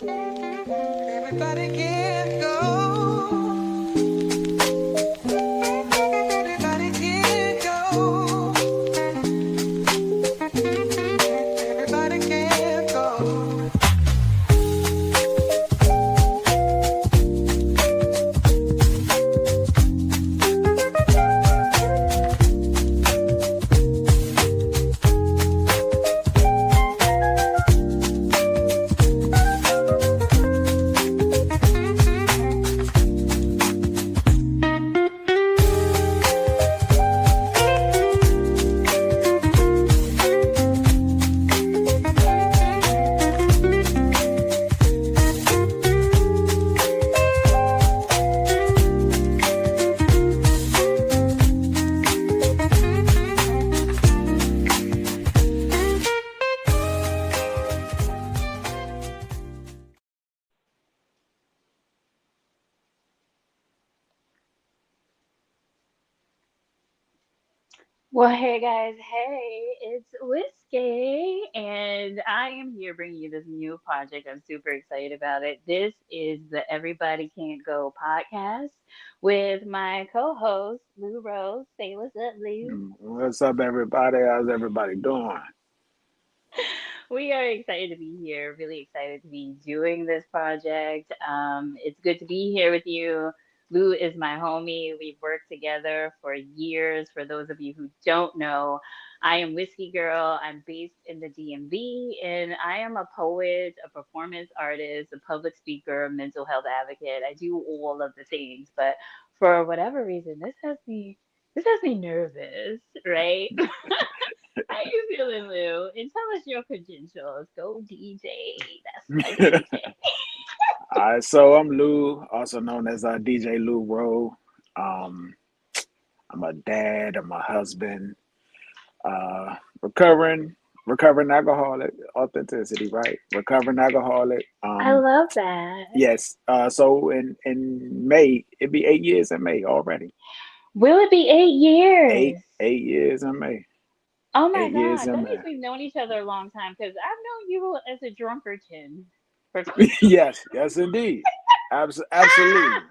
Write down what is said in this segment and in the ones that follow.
Everybody can go. Everybody can go. Everybody can go. Well, hey guys, hey, it's Whiskey, and I am here bringing you this new project. I'm super excited about it. This is the Everybody Can't Go podcast with my co-host Lou Rose. Say what's up, Lou. What's up, everybody? How's everybody doing? We are excited to be here, really excited to be doing this project. It's good to be here with you. Lou is my homie. We've worked together for years. For those of you who don't know, I am Whiskey Girl. I'm based in the DMV, and I am a poet, a performance artist, a public speaker, a mental health advocate. I do all of the things, but for whatever reason, this has me nervous, right? How you feeling, Lou? And tell us your credentials. Go DJ. That's my DJ. All right, so I'm Lou, also known as DJ LewRo. Um, I'm a dad. I'm a husband. Uh, recovering alcoholic. Authenticity, right? Recovering alcoholic. I love that. Yes. So in May, it'd be 8 years in May already. Will it be 8 years? Eight years in May. Oh my 8 years God. in That May. means we've known each other a long time because I've known you as a drunkerton for Yes. Yes, indeed. Absolutely.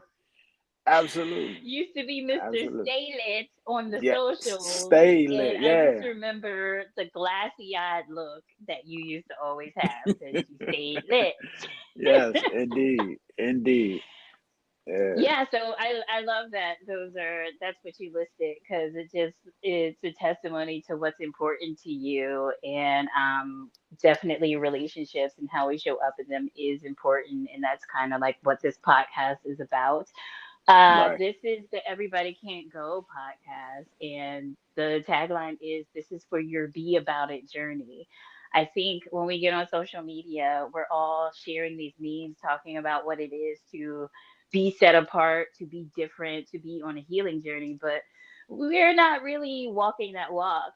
Absolutely. used to be Mr. Absolutely. Stay Lit on the Yeah, socials. stay And lit. I just Yeah, remember the glassy eyed look that you used to always have because you stayed lit. yes, indeed, indeed. Yeah, Yeah, so I love that that's what you listed because it's a testimony to what's important to you and definitely relationships and how we show up in them is important and that's kind of like what this podcast is about. right, This is the Everybody Can't Go podcast and the tagline is this is for your be about it journey. I think when we get on social media, we're all sharing these memes talking about what it is to be set apart, to be different, to be on a healing journey, but we're not really walking that walk.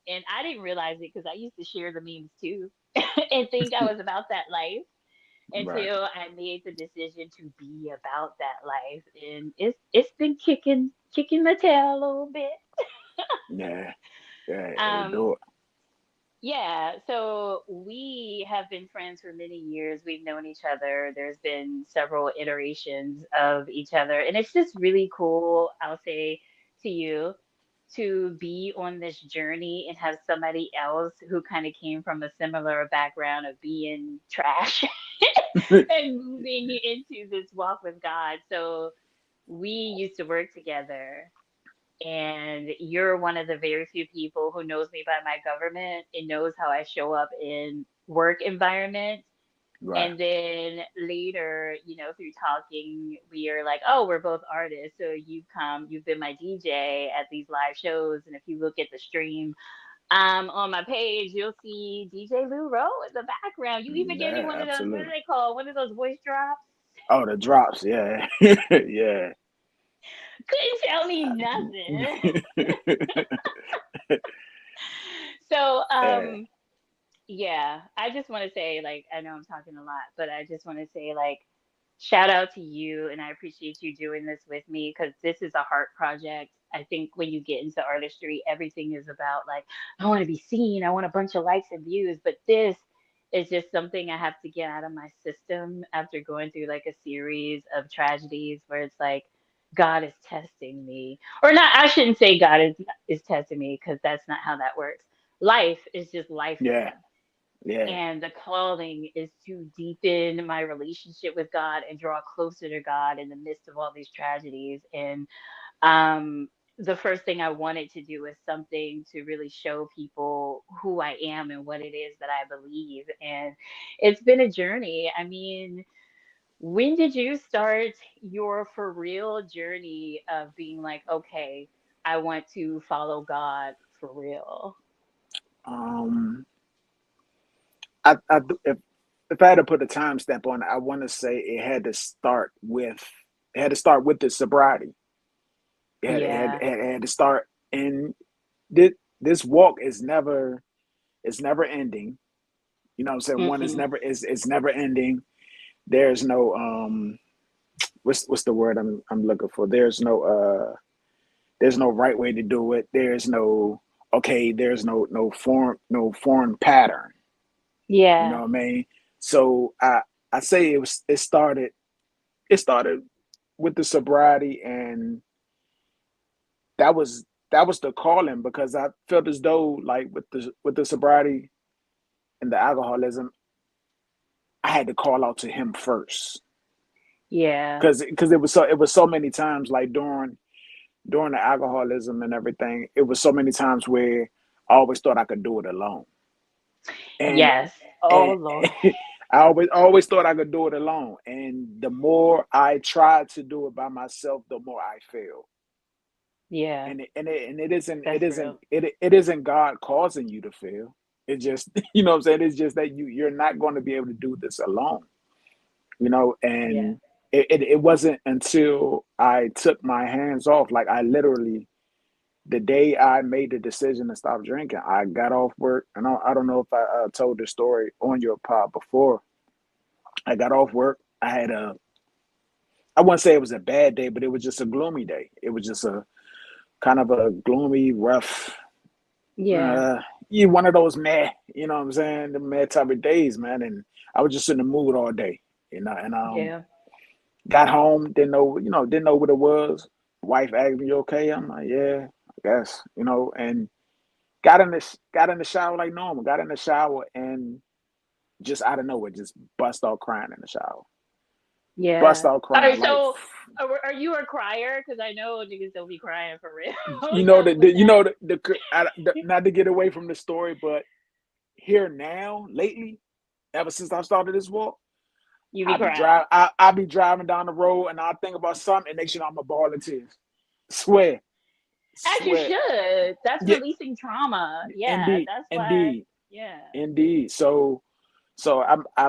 And I didn't realize it because I used to share the memes too and think I was about that life right. until I made the decision to be about that life. And it's been kicking my tail a little bit. Yeah, yeah. It Um, do it. Yeah, so we have been friends for many years. We've known each other. There's been several iterations of each other, and it's just really cool, I'll say to you, to be on this journey and have somebody else who kind of came from a similar background of being trash and moving into this walk with God. So we used to work together and you're one of the very few people who knows me by my government and knows how I show up in work environment. Right. And then later, through talking, we are like, oh, we're both artists. So you've been my DJ at these live shows. And if you look at the stream on my page, you'll see DJ Lou Rowe in the background. You even gave me Yeah, one of those, what do absolutely. they call, one of those voice drops? Oh, the drops. Yeah, yeah. Couldn't tell me nothing. So, Yeah, yeah, I just want to say, like, I know I'm talking a lot, but I just want to say, like, shout out to you, and I appreciate you doing this with me because this is a heart project. I think when you get into artistry, everything is about, like, I want to be seen, I want a bunch of likes and views, but this It's just something I have to get out of my system after going through like a series of tragedies where it's like God is testing me. Or not, I shouldn't say God is testing me because that's not how that works. Life is just Yeah, lifing. yeah. And the calling is to deepen my relationship with God and draw closer to God in the midst of all these tragedies. And um, the first thing I wanted to do is something to really show people who I am and what it is that I believe. And it's been a journey. I mean, when did you start your for real journey of being like, okay, I want to follow God for real? Um, if I had to put a timestamp on it, I want to say it had to start with the sobriety. Yeah. It had to start, and this walk is never, it's never ending. You know what I'm saying? One is Mm-mm. never is it's never ending. There's no what's the word I'm looking for? There's no right way to do it. There's no okay, there's no foreign pattern. You know Yeah. what I mean? So I say it started with the sobriety, and that was that was the calling because I felt as though like with the sobriety and the alcoholism, I had to call out to him first Yeah. because it was so many times like during the alcoholism and everything, it was so many times where I always thought I could do it alone, and Yes. Oh and Lord. I always thought I could do it alone, and the more I tried to do it by myself, the more I failed. Yeah. And That's real. it isn't God causing you to fail. It just you know what I'm saying. It's just that you're not going to be able to do this alone. You know, Yeah. and it wasn't until I took my hands off, like I literally the day I made the decision to stop drinking, I got off work, and I don't know if I told this story on your pod before. I got off work. I wouldn't say it was a bad day, but it was just a gloomy day. It was just a kind of a gloomy, rough, Yeah. uh, you one of those meh, you know what I'm saying, the meh type of days, man. And I was just in the mood all day, you know. And Yeah. got home, didn't know what it was. Wife asked me, "You okay?" I'm like, "Yeah, I guess," you know. And got in the shower like normal. Got in the shower and just out of nowhere, just bust out crying in the shower. Bust Yeah. out All crying right. like, So, are you a crier? Because I know niggas don't be crying for real. you know So, with that, not to get away from the story, but here now, lately, ever since I started this walk, you be crying. I be driving down the road and I think about something and next thing you know, I'm a ball of tears. Swear, As you swear. should. That's Yeah, releasing trauma. Yeah. indeed, That's why. indeed, Yeah. indeed. So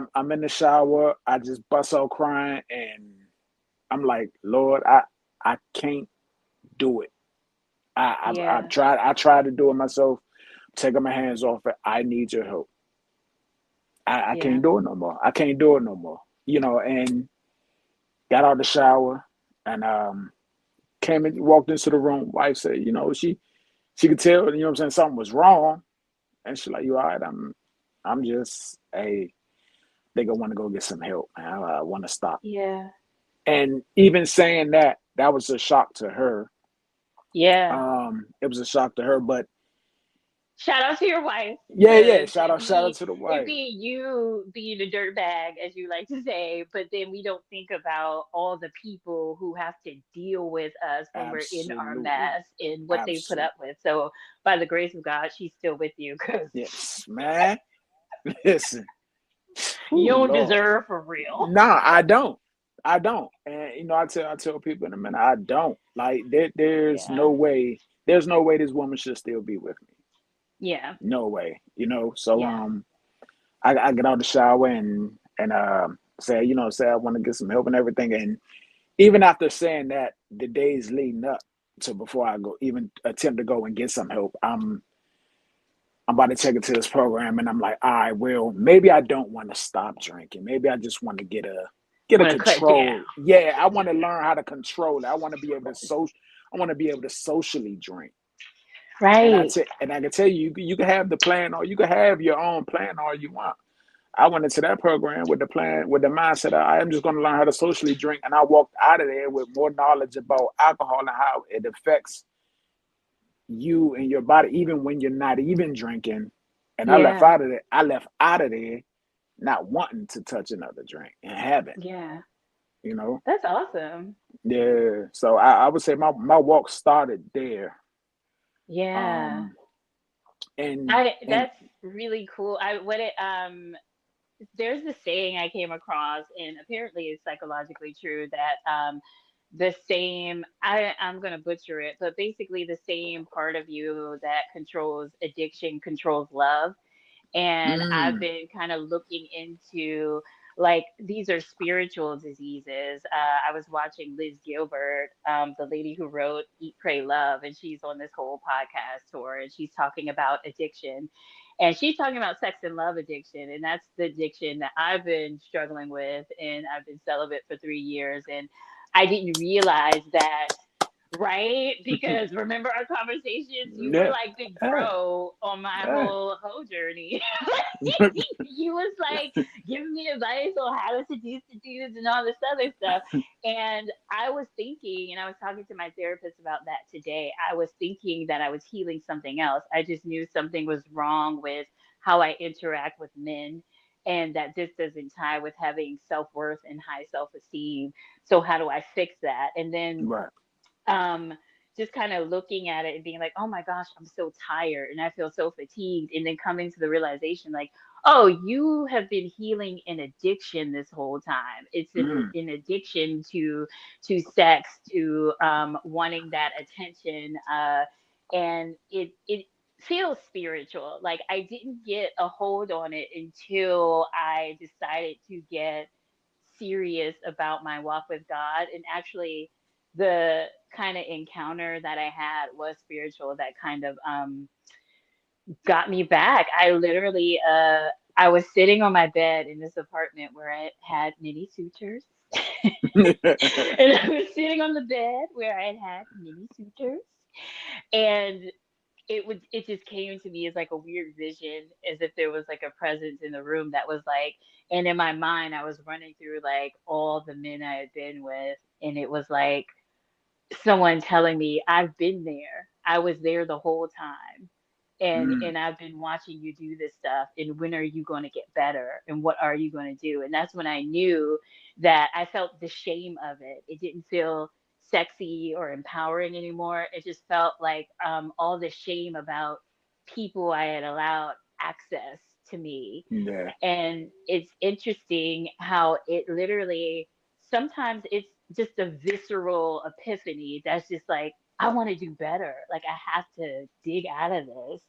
I'm in the shower. I just bust out crying, and I'm like, Lord, I can't do it. Yeah. I tried to do it myself. Taking my hands off it. I need your help. I Yeah. can't do it no more. I can't do it no more. You know, and got out of the shower and came and walked into the room. Wife said, you know, she could tell, you know what I'm saying, something was wrong. And she's like, you all right? I'm just a think I want to go get some help. I want to stop. Yeah. And even saying that, that was a shock to her. Yeah. It was a shock to her, but Shout out to your wife, yeah, yeah. because Shout out to the it wife. be you being a dirtbag, as you like to say, but then we don't think about all the people who have to deal with us when we're in our Absolutely, mess and what they put absolutely. up with. So, by the grace of God, she's still with you because Yes, man. Listen, you oh don't Lord. deserve for real. Nah, I don't. I don't. And you know, I tell people in a minute, I don't. Like Yeah. there's no way this woman should still be with me. Yeah. No way. You know. So Yeah. I get out of the shower and say, you know, say I want to get some help and everything. And even after saying that, the days leading up to before I go even attempt to go and get some help, I'm about to take it to this program and I'm like, all right, well, maybe I don't want to stop drinking. Maybe I just want to get a Want to cut down. control. Yeah, I want to learn how to control it. I want to be able to I want to be able to socially drink. Right. And I can tell you, you can have the plan or you can have your own plan all you want. I went into that program with the plan, with the mindset of I am just going to learn how to socially drink, and I walked out of there with more knowledge about alcohol and how it affects you and your body, even when you're not even drinking. And I left Yeah. out of there. I left out of there not wanting to touch another drink and haven't. Yeah. You know, That's awesome. yeah. So I would say my walk started there. Yeah. Um, and I and that's really cool. I what it there's this saying I came across, and apparently it's psychologically true that the same I'm gonna butcher it, but basically the same part of you that controls addiction controls love. And I've mm, been kind of looking into like these are spiritual diseases. I was watching Liz Gilbert, the lady who wrote Eat, Pray, Love, and she's on this whole podcast tour, and she's talking about addiction, and she's talking about sex and love addiction, and that's the addiction that I've been struggling with, and I've been celibate for 3 years, and I didn't realize that. Right? Because remember our conversations? You were yeah, like the yeah, bro on my yeah. whole journey. You was like giving me advice on how to seduce the dudes and all this other stuff. And I was thinking, and I was talking to my therapist about that today. I was thinking that I was healing something else. I just knew something was wrong with how I interact with men. And that this doesn't tie with having self worth and high self esteem. So, how do I fix that? And then Right. um just kind of looking at it and being like, oh my gosh, I'm so tired and I feel so fatigued, and then coming to the realization like, oh, you have been healing an addiction this whole time. It's Mm, an addiction to sex, to wanting that attention, and it feels spiritual. Like I didn't get a hold on it until I decided to get serious about my walk with God. And actually, the kind of encounter that I had was spiritual that kind of got me back. I literally I was sitting on my bed in this apartment where I had many sutures. And I was sitting on the bed where I had many sutures, and it just came to me as like a weird vision, as if there was like a presence in the room that was like, and in my mind I was running through like all the men I had been with, and it was like someone telling me, I've been there. I was there the whole time. mm, And I've been watching you do this stuff. And when are you going to get better? And what are you going to do? And that's when I knew that I felt the shame of it. It didn't feel sexy or empowering anymore. It just felt like all the shame about people I had allowed access to me. yeah. And it's interesting how it literally sometimes it's just a visceral epiphany that's just like, I want to do better. Like, I have to dig out of this.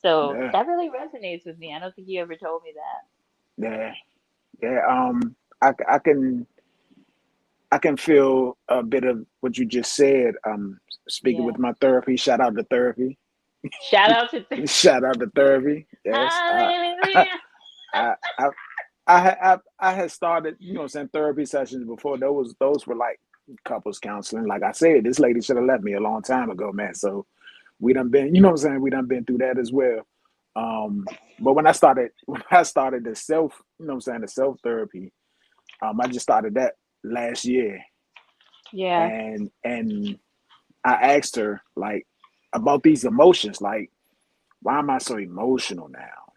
So Yeah. that really resonates with me. I don't think you ever told me that. Yeah. Yeah. I can feel a bit of what you just said. Speaking Yeah. with my therapy, shout out to therapy. Shout out to Shout out to therapy. Yes. Hallelujah. I, I, I had started, saying therapy sessions before. Those were like couples counseling. Like I said, this lady should have left me a long time ago, man. So we done been, we done been through that as well. But when I started the self, the self therapy, I just started that last year, Yeah. and I asked her like about these emotions, like why am I so emotional now?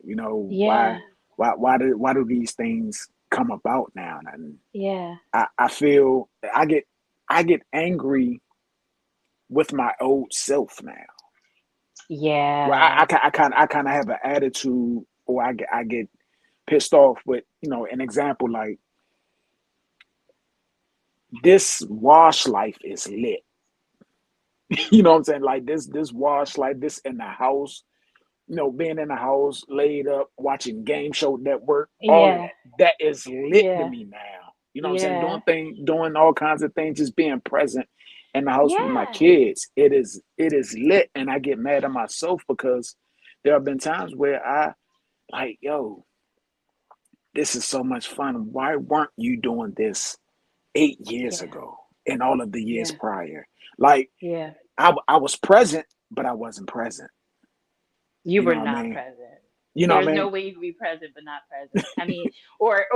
Yeah. Why do these things come about now? And Yeah. I feel I get angry with my old self now. Well, Yeah. I kind of have an attitude, or I get pissed off with an example like this wash life is lit. You know what I'm saying? Like this wash life, this in the house, being in the house, laid up, watching Game Show Network, all of Yeah. that is lit to Yeah. me now. You know what I'm saying? Yeah. Doing all kinds of things, just being present in the house with my Yeah. kids. It is lit, and I get mad at myself because there have been times where I like, yo, this is so much fun. Why weren't you doing this 8 years Yeah. ago and all of the years Yeah. prior? Like Yeah. I was present, but I wasn't present. You You were know what I not mean? present. You know what There's I no mean? way you can be present but not present. I mean, or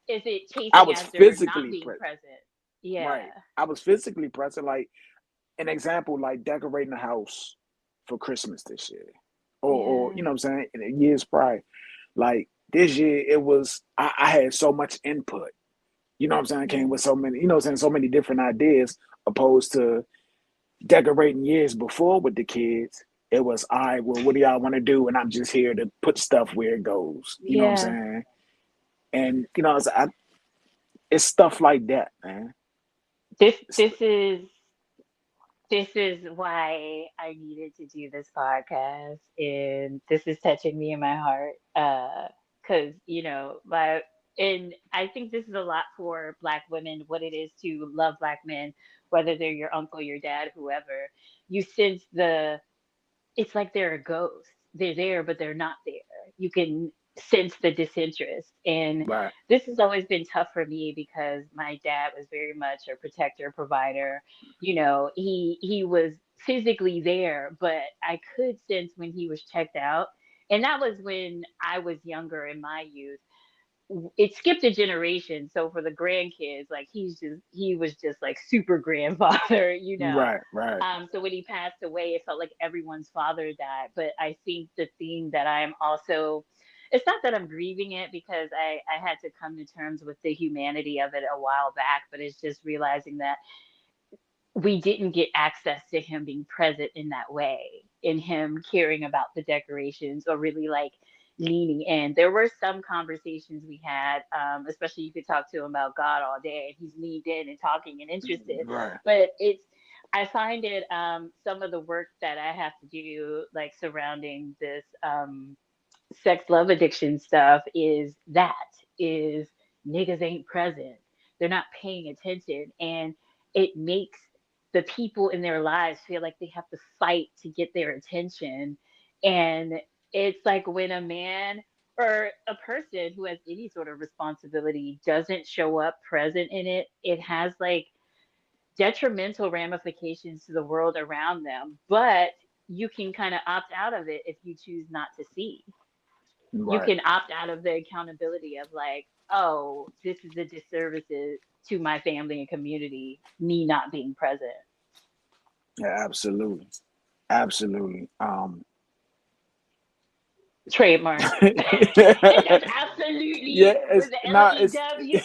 is it I chasing was after not physically being present. present? Yeah. Right. I was physically present. Like an example, like decorating the house for Christmas this year, or you Yeah. know what I'm saying, in the years prior. Like this year, it was I had so much input. You know what I'm saying? I came Yeah. with so many, you know what I'm saying, so many different ideas opposed to decorating years before with the kids. It was, all right, well, what do y'all want to do? And I'm just here to put stuff where it goes. You know what I'm Yeah. saying? And, you know, it's stuff like that, man. This It's, this is this is why I needed to do this podcast, and this is touching me in my heart. Because my and I think this is a lot for Black women. What it is to love Black men, whether they're your uncle, your dad, whoever. You sense it's like they're a ghost. They're there, but they're not there. You can sense the disinterest. And right, this has always been tough for me because my dad was very much a protector, provider. He was physically there, but I could sense when he was checked out. And that was when I was younger in my youth. It skipped a generation. So for the grandkids, like he was just like super grandfather, you know. right, right, So when he passed away, it felt like everyone's father died. But I think the thing that I'm also, it's not that I'm grieving it because I had to come to terms with the humanity of it a while back, but it's just realizing that we didn't get access to him being present in that way, in him caring about the decorations or really like leaning in. There were some conversations we had, especially you could talk to him about God all day and he's leaned in and talking and interested. right, But I find it, some of the work that I have to do, like surrounding this sex love addiction stuff, is niggas ain't present. They're not paying attention. And it makes the people in their lives feel like they have to fight to get their attention. And it's like when a man or a person who has any sort of responsibility doesn't show up present in it, it has like detrimental ramifications to the world around them. But you can kind of opt out of it if you choose not to see. You right. can opt out of the accountability of like, oh, this is a disservice to my family and community, me not being present. Yeah, absolutely. Absolutely. Trademark. That's Yeah, absolutely it's with the not, LEW.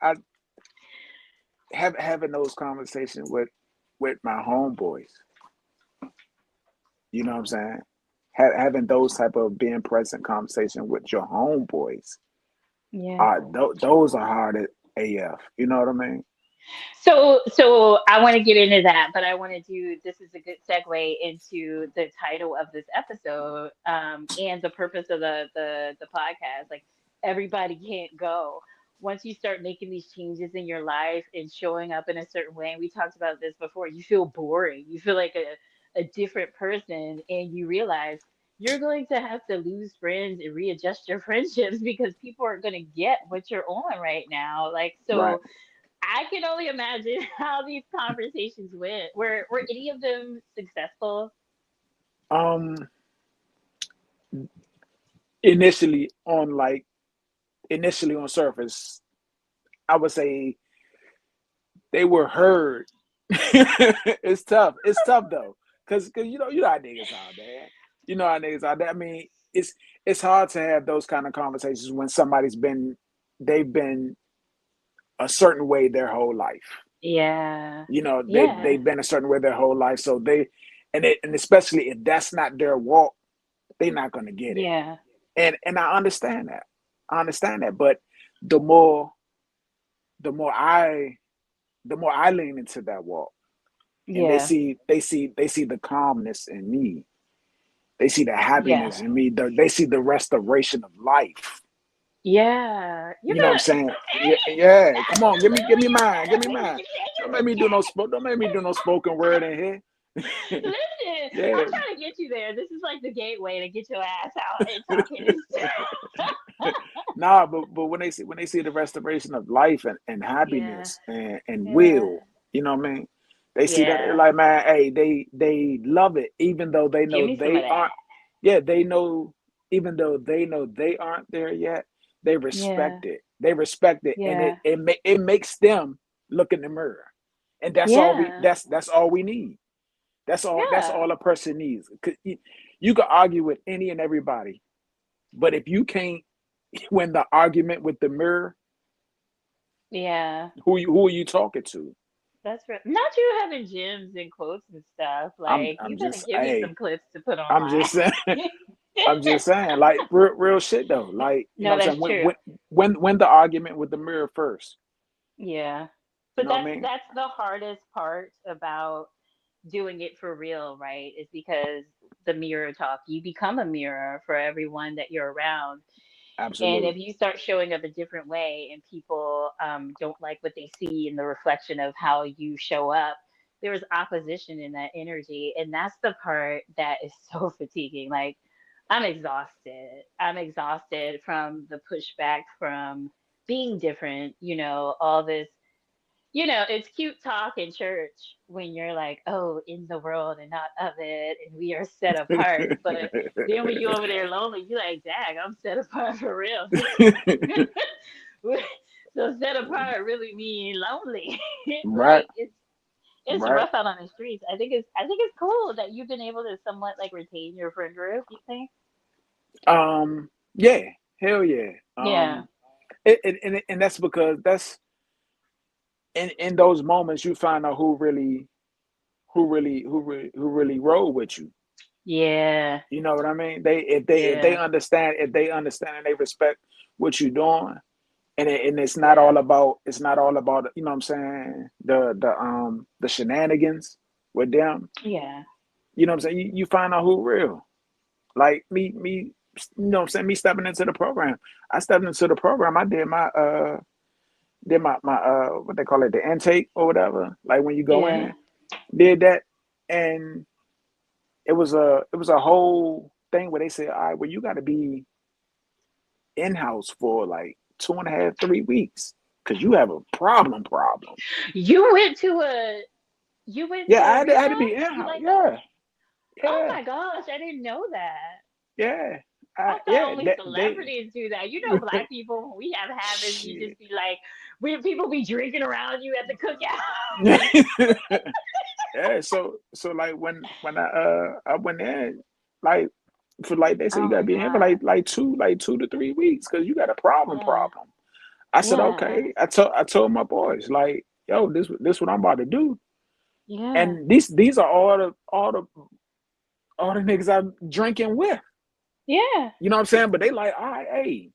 I having those conversations with my homeboys. You know what I'm saying? Having those type of being present conversation with your homeboys Yeah. are those are hard at AF. You know what I mean? So I want to get into that, but I want to do this is a good segue into the title of this episode, and the purpose of the podcast. Like everybody can't go. Once you start making these changes in your life and showing up in a certain way, and we talked about this before, you feel boring. You feel like a different person, and you realize you're going to have to lose friends and readjust your friendships because people aren't going to get what you're on right now. Like Right. so I can only imagine how these conversations went. Were any of them successful? Um. Initially on like initially on surface, I would say they were heard. It's tough. It's tough though, cause you know how niggas are, man. You know how niggas are. I mean, it's hard to have those kind of conversations when they've been a certain way their whole life. Yeah. You know, Yeah. they've been a certain way their whole life. So and especially if that's not their walk, they're not gonna get it. Yeah. And I understand that. I understand that. But the more the more I the more I lean into that walk and Yeah. they see the calmness in me. They see the Yeah. happiness in me. They see the restoration of life. Yeah. You You know what I'm better saying? Yeah, hey, yeah. Come on, give me mine. Give me absolutely. mine. You can't Don't get make the me do no chat. spoke. Don't make me do no spoken word in here. Listen, Yeah. I'm trying to get you there. This is like the gateway to get your ass out and talking. Nah, but when they see the restoration of life and Yeah. happiness and Yeah. will, you know what I mean? They see that they're Yeah. like, man, hey, they love it, even though they Give know me some of they that. aren't. Yeah, they know, even though they know they aren't there yet. They Yeah. respect it. They respect it, and Yeah. it makes them look in the mirror, and that's all we. Yeah. That's all we need. That's all. That's Yeah. all a person needs. 'Cause you can argue with any and everybody, but if you can't win the argument with the mirror, Yeah. who are you talking to? That's right. Not you having gyms and quotes and stuff. I'm Like, I'm you better just give me hey, some clips to put I'm online. just saying. I'm just saying, like real shit though. Like, you know No, what I'm that's saying? true. When the argument with the mirror first. Yeah. You But know what I that's mean? that's the hardest part about doing it for real, right? Is because the mirror talk. You become a mirror for everyone that you're around. And if Absolutely. you start showing up a different way and people don't like what they see in the reflection of how you show up, there's opposition in that energy. And that's the part that is so fatiguing. Like, I'm exhausted. I'm exhausted from the pushback from being different, all this. It's cute talk in church when you're like, oh, in the world and not of it, and we are set apart. But then when you're over there lonely, you're like, dang, I'm set apart for real. So set apart really mean lonely. Right, Like it's right. rough out on the streets. I think it's cool that you've been able to somewhat like retain your friend group, you think? Yeah, hell yeah. Yeah. And that's because that's in those moments you find out who really roll with you. Yeah. You know what I mean? If they Yeah. understand, if they understand and they respect what you're doing, and Yeah. it's not all about, you know what I'm saying, the shenanigans with them. Yeah. You know what I'm saying? You find out who real. Like me, you know what I'm saying? Me stepping into the program. I stepped into the program. I did my what they call it, the intake or whatever. Like when you go Yeah. in, did that, and it was a whole thing where they said, all right, well you got to be in house for like 2.5, 3 weeks because you have a problem. You went to a You went Yeah, to I had to rehab? be in You house. like that? Yeah, Oh yeah, my gosh, I didn't know that. yeah, I thought yeah. only They celebrities do that. Black people, when we have habits, we shit. just be like, people be drinking around you at the cookout. Yeah, so like when I went in, like for like they said you Oh gotta my be in here for God. like 2 to 3 weeks because you got a Yeah. problem. I said Yeah. okay. I told my boys like, yo, this what I'm about to do, Yeah. and these are all the niggas I'm drinking with. Yeah. You know what I'm saying? But they like, all right, hey,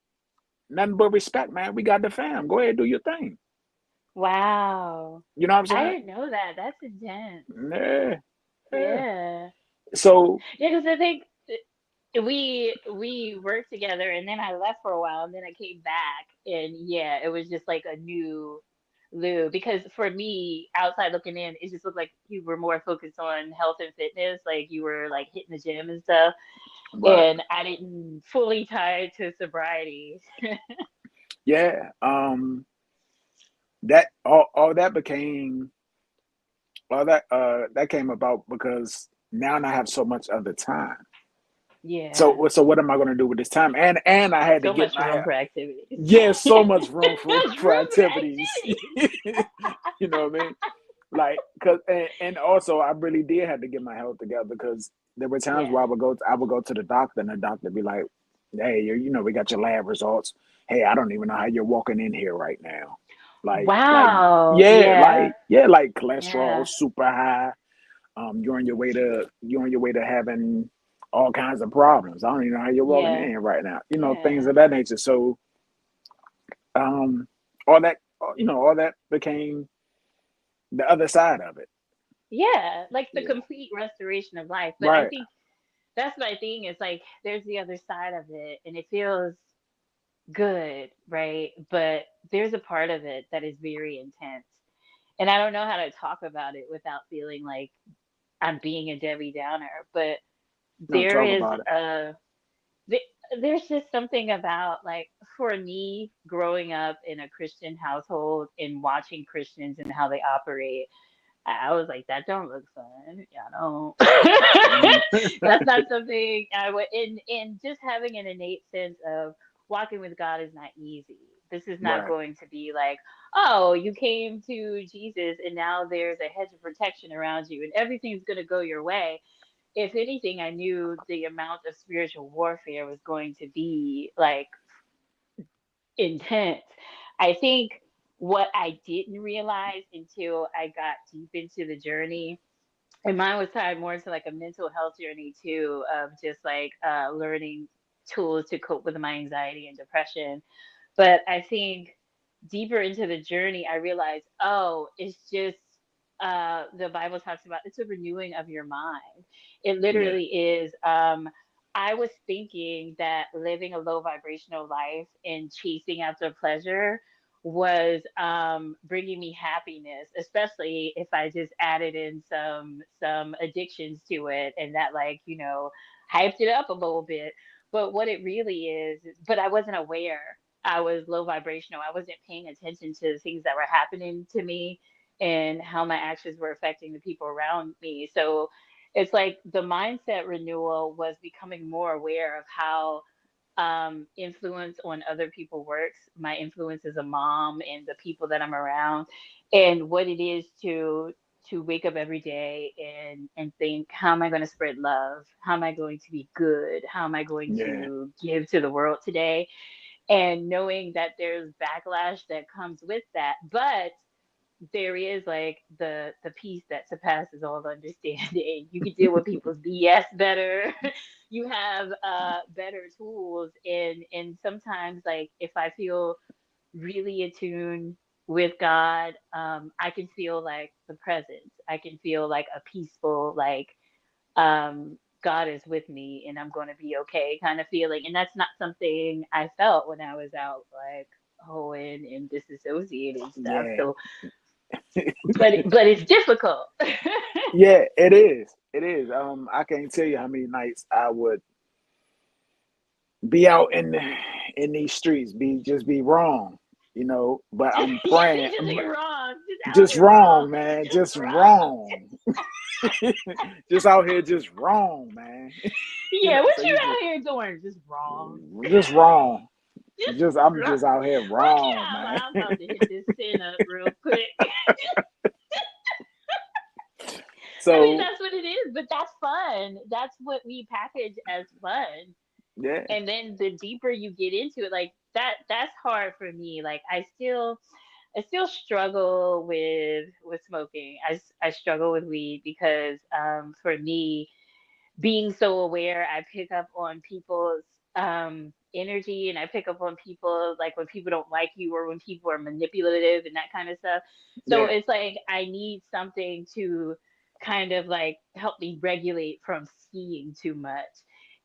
nothing but respect, man. We got the fam. Go ahead, do your thing. Wow. You know what I'm I saying? didn't know that. That's intense. Yeah, yeah. Yeah. So Yeah, because I think we worked together and then I left for a while and then I came back and yeah, it was just like a new Lou because for me outside looking in it just looked like you were more focused on health and fitness, like you were like hitting the gym and stuff, right. and I didn't fully tie it to sobriety. Yeah. That all that became all that came about because now I have so much other time. Yeah, So what am I gonna do with this time? And I had to so get much my room hair. for activities. Yeah, so much room So much for room for activities. activities. You know what I mean? Like, cause and also I really did have to get my health together because there were times where Yeah. I would go to the doctor and the doctor be like, "Hey, we got your lab results. Hey, I don't even know how you're walking in here right now. Like Wow. Yeah. yeah, like cholesterol Yeah. super high. You're on your way to having all kinds of problems. I don't even know how you're walking in Yeah. here right now. Things Yeah. of that nature. So um, all that all that became the other side of it. Yeah, like the Yeah. complete restoration of life. But I Right. think that's my thing is like there's the other side of it and it feels good, right? But there's a part of it that is very intense. And I don't know how to talk about it without feeling like I'm being a Debbie Downer, but No, there talk is about it. th- there's just something about like for me growing up in a Christian household and watching Christians and how they operate. I was like, that don't look fun. Yeah, no. Mhm. That's not something I would in just having an innate sense of walking with God is not easy. This is not Right. going to be like, oh, you came to Jesus and now there's a hedge of protection around you and everything's gonna go your way. If anything, I knew the amount of spiritual warfare was going to be like intense. I think what I didn't realize until I got deep into the journey, and mine was tied more to like a mental health journey too, of just like learning tools to cope with my anxiety and depression. But I think deeper into the journey, I realized, oh, it's just the Bible talks about it's a renewing of your mind. It Yeah. literally is. I was thinking that living a low vibrational life and chasing after pleasure was bringing me happiness, especially if I just added in some addictions to it, and that like hyped it up a little bit. But what it really is, but I wasn't aware. I was low vibrational. I wasn't paying attention to the things that were happening to me and how my actions were affecting the people around me. So it's like the mindset renewal was becoming more aware of how influence on other people works, my influence as a mom and the people that I'm around, and what it is to wake up every day and think, how am I going to spread love? How am I going to be good? How am I going Yeah. to give to the world today? And knowing that there's backlash that comes with that, but there is like the peace that surpasses all understanding. You can deal with people's BS better. You have better tools, and sometimes like if I feel really attuned with God, I can feel like the presence. I can feel like a peaceful like God is with me and I'm going to be okay kind of feeling. And that's not something I felt when I was out like hoeing and disassociating stuff. Yeah. So, but it's difficult. Yeah, it is. It is. I can't tell you how many nights I would be out in these streets, be wrong, but just I'm yeah, praying, just you're wrong. Just out just here wrong. wrong, man, Just just wrong. wrong. Just out here just wrong, man. Yeah, what So you you out here doing? Just wrong. just wrong. Just I'm wrong. just out here What you wrong, man. I'm about to hit this sin up real quick. I mean, So that's what it is, but that's fun. That's what we package as fun. yeah, And then the deeper you get into it, like that's hard for me. Like I still struggle with smoking. I struggle with weed because for me being so aware, I pick up on people's energy, and I pick up on people like when people don't like you or when people are manipulative and that kind of stuff. So yeah, it's like I need something to kind of like help me regulate from skiing too much.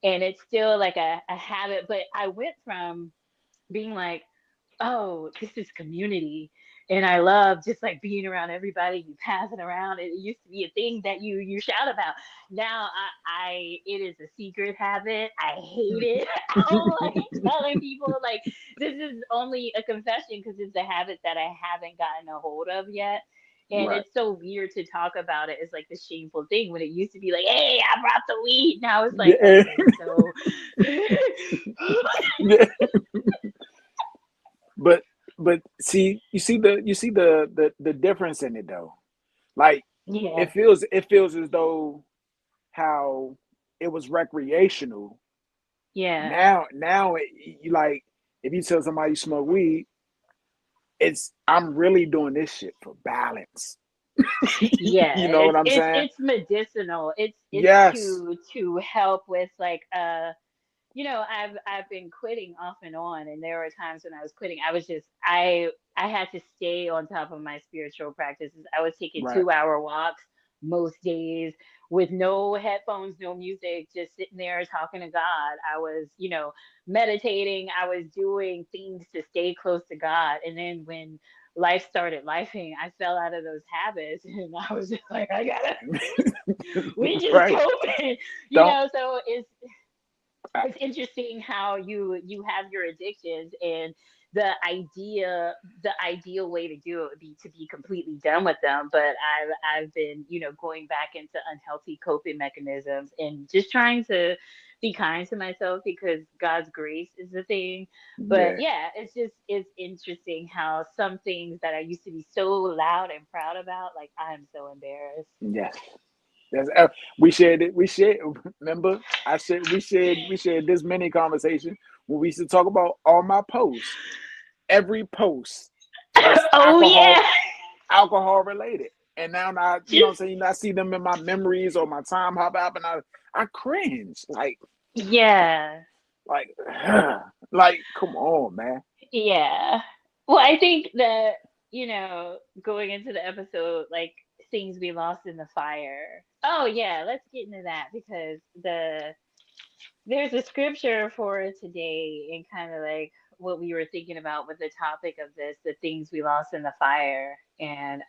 And it's still like a habit, but I went from being like, oh, this is community. And I love just like being around everybody, you pass it around. It used to be a thing that you shout about. Now I it is a secret habit. I hate it. I don't like telling people like this is only a confession because it's a habit that I haven't gotten a hold of yet. And right. it's so weird to talk about it as like the shameful thing when it used to be like, hey, I brought the weed. Now it's like, Yeah, okay, so yeah. But see, you see the difference in it though. Like yeah, it feels as though how it was recreational. yeah. Now you like if you tell somebody you smoke weed, it's I'm really doing this shit for balance. Yeah, You know what it's I'm it's saying? it's medicinal. It's Yes. to help with like I've been quitting off and on, and there were times when I was quitting. I had to stay on top of my spiritual practices. I was taking Right. 2 hour walks most days with no headphones, no music, just sitting there talking to God. I was, meditating. I was doing things to stay close to God. And then when life started lifing, I fell out of those habits, and I was just like, I gotta, we just Right. coping, Don't So it's I, it's interesting how you have your addictions, and the idea the ideal way to do it would be to be completely done with them, but I've been, going back into unhealthy coping mechanisms and just trying to be kind to myself because God's grace is the thing. But yeah, yeah, it's interesting how some things that I used to be so loud and proud about, like, I'm so embarrassed. yes. That's, we shared it. We shared. Remember, I said we shared. We shared this mini conversation when we used to talk about all my posts. Every post was Oh yeah. alcohol related. And now I, Just I see them in my memories or my time hop up, and I cringe. yeah. Like, like, come on, man. Yeah. Well, I think that, going into the episode, like, things we lost in the fire. Oh yeah, let's get into that because there's a scripture for today and kind of like what we were thinking about with the topic of this, the things we lost in the fire. And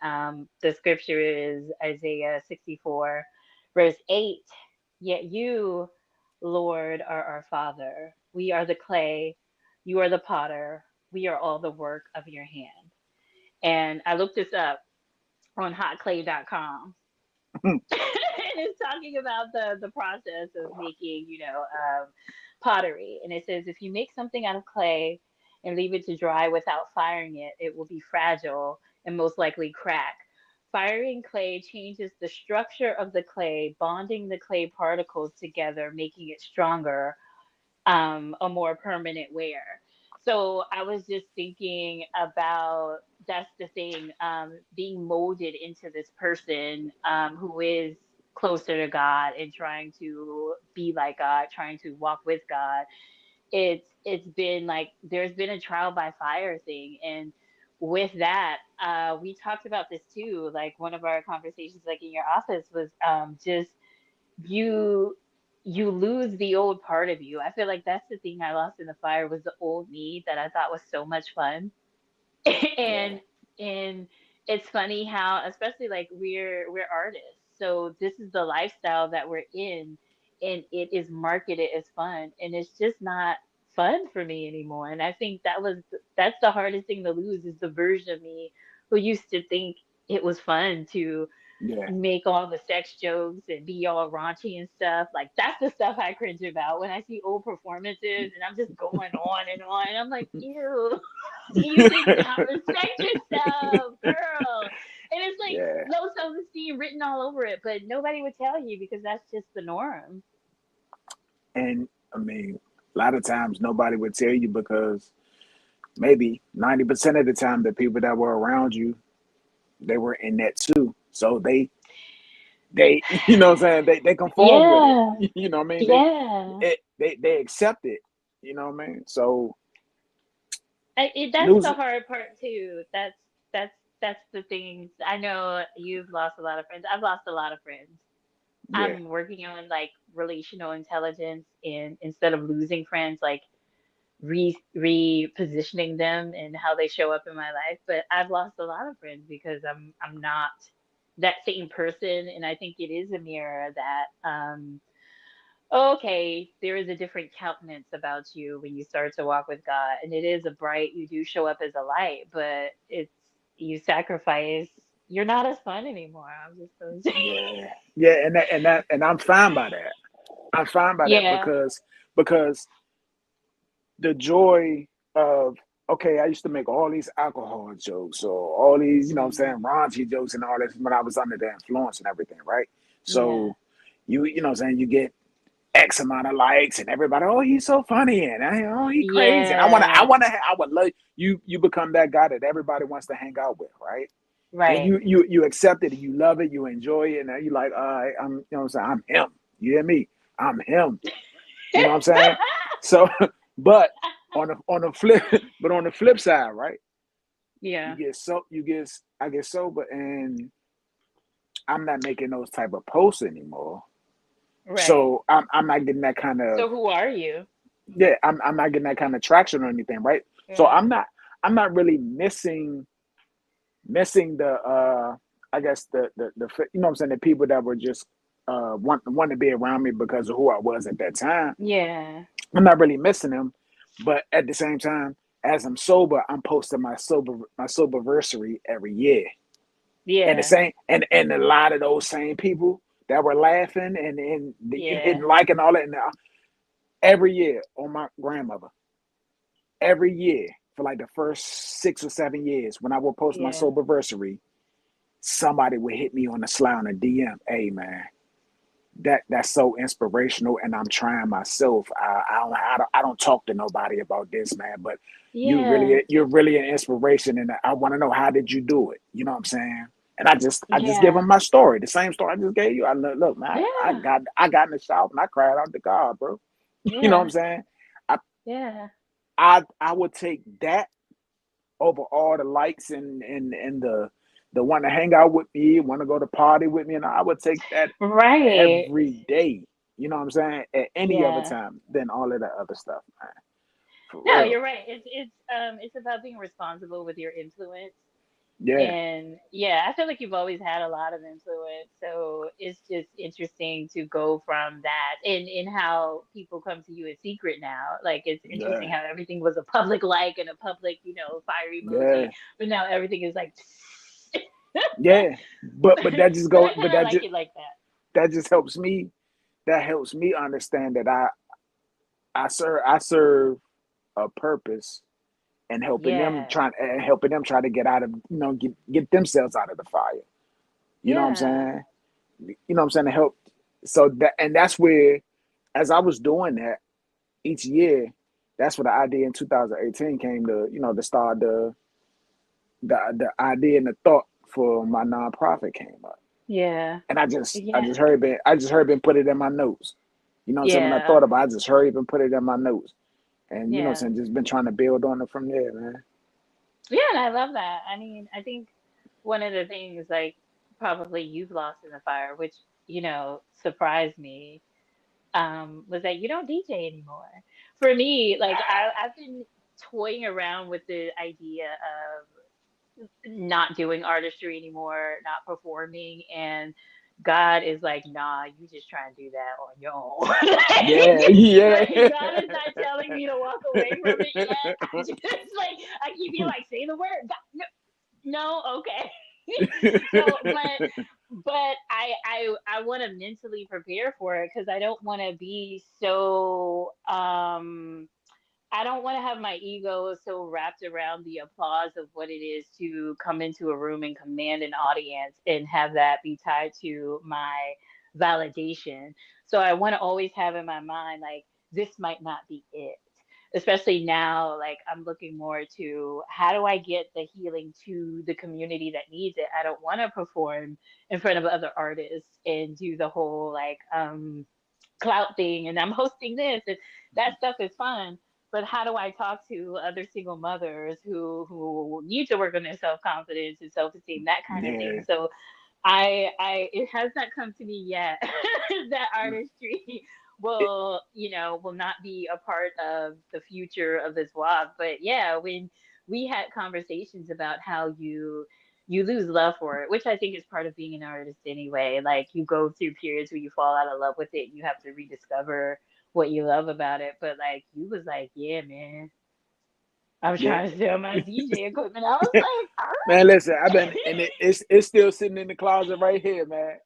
the scripture is Isaiah 64, verse 8. Yet you, Lord, are our Father. We are the clay. You are the potter. We are all the work of your hand. And I looked this up on hotclay.com. And it's talking about the process of making, pottery. And it says if you make something out of clay and leave it to dry without firing it, it will be fragile and most likely crack. Firing clay changes the structure of the clay, bonding the clay particles together, making it stronger, a more permanent wear. So I was just thinking about that's the thing, being molded into this person who is closer to God and trying to be like God, trying to walk with God. It's been like there's been a trial by fire thing, and with that, we talked about this too. Like one of our conversations, like in your office, was just you you lose the old part of you. I feel like that's the thing I lost in the fire was the old me that I thought was so much fun. Yeah, and and it's funny how especially like we're artists. So this is the lifestyle that we're in and it is marketed as fun and it's just not fun for me anymore. And I think that's the hardest thing to lose is the version of me who used to think it was fun to yeah. make all the sex jokes and be all raunchy and stuff. Like that's the stuff I cringe about when I see old performances and I'm just going on and on. And I'm like, ew, you did not respect yourself, girl. And it's like Yeah, low self-esteem written all over it, but nobody would tell you because that's just the norm. and I mean, a lot of times nobody would tell you because maybe 90% of the time the people that were around you, they were in that too. So they you know what I'm saying, they conform with it. Yeah, You know what I mean? yeah. They accept it. You know what I mean? So That's the losing, hard part too. That's the things. I know you've lost a lot of friends. I've lost a lot of friends. yeah, I'm working on like relational intelligence and instead of losing friends, like repositioning them and how they show up in my life. But I've lost a lot of friends because I'm not that same person, and I think it is a mirror that okay, there is a different countenance about you when you start to walk with God, and it is a bright. You do show up as a light, but it's you sacrifice. You're not as fun anymore. I'm just gonna say. yeah, yeah, and I'm fine by that. I'm fine by that Yeah. because the joy of okay, I used to make all these alcohol jokes or all these, you know what I'm Mm, saying, raunchy jokes and all this when I was under the influence and everything, right? yeah. So you know what I'm saying, you get X amount of likes and everybody, oh, he's so funny and oh, he crazy. And Yeah. I would love you become that guy that everybody wants to hang out with, right? And Right. you accept it, you love it, you enjoy it, and you like, all right, I'm you know what I'm saying, I'm him. You hear me? I'm him. You know what I'm saying? So, but on the flip, but on the flip side, right? Yeah. You get I get sober, and I'm not making those type of posts anymore. Right. So I'm not getting that kind of So who are you? yeah, I'm not getting that kind of traction or anything, right? So Yeah. I'm not really missing the I guess the you know what I'm saying, the people that were just want to be around me because of who I was at that time. Yeah. I'm not really missing them, but at the same time, as I'm sober, I'm posting my soberversary every year. And the Yeah. same and a lot of those same people that were laughing and Yeah. hitting like and all that. And every year on my grandmother, every year for like the first 6 or 7 years, when I would post my Yeah. soberversary, somebody would hit me on the sly on a DM. Hey man, that's so inspirational, and I'm trying myself. I don't talk to nobody about this, man. But Yeah. you're really an inspiration, and I want to know, how did you do it? You know what I'm saying? And I just give Yeah. them my story, the same story I just gave you. Look, man, I Yeah. got I got in the shop and I cried out to God, bro. You know what I'm Yeah. saying? I Yeah. I would take that over all the likes and the want to hang out with me, want to go to party with me, and I would take that Right. every day. You know what I'm saying? At any other Yeah. time than all of that other stuff, man. For No, real. you're right. It's about being responsible with your influence. Yeah. And yeah, I feel like you've always had a lot of influence. So it's just interesting to go from that and how people come to you in secret now. Like it's interesting Yeah. how everything was a public like and a public, fire emoji, Yeah. but now everything is like Yeah. But that just but I goes but kind of like it like that. that just helps me, that helps me understand that I serve a purpose, and Yeah. helping them try to get out of, get themselves out of the fire. You know what I'm Yeah. saying? You know what I'm saying? To help. So that's where, as I was doing that each year, that's where the idea in 2018 came to, to start the idea and the thought for my nonprofit came up. Yeah. And I just Yeah. hurried and put it in my notes. You know what I'm saying? When I Yeah. thought about it, I just hurried and put it in my notes. And you know what Yeah. I'm saying, just been trying to build on it from there, man. Yeah, and I love that. I mean, I think one of the things like probably you've lost in the fire, which, surprised me, was that you don't DJ anymore. For me, like I've been toying around with the idea of not doing artistry anymore, not performing, and God is like, nah, you just try and do that on your own. Yeah, yeah. Like God is not telling me to walk away from it yet. I just like I keep being like, say the word. God, no, no, okay. So, but I want to mentally prepare for it because I don't want to be so I don't want to have my ego so wrapped around the applause of what it is to come into a room and command an audience and have that be tied to my validation. So I want to always have in my mind, like, this might not be it. Especially now, like, I'm looking more to how do I get the healing to the community that needs it? I don't want to perform in front of other artists and do the whole, like, clout thing and I'm hosting this and that stuff is fun. But how do I talk to other single mothers who need to work on their self confidence and self esteem, that kind of thing? Yeah. So I it has not come to me yet that artistry will not be a part of the future of this vlog. But yeah, when we had conversations about how you lose love for it, which I think is part of being an artist anyway. Like you go through periods where you fall out of love with it and you have to rediscover what you love about it. But like you was like, yeah, man, I'm Yeah. trying to sell my DJ equipment. I was like, all Man, listen, I've been, right. and it's still sitting in the closet right here, man.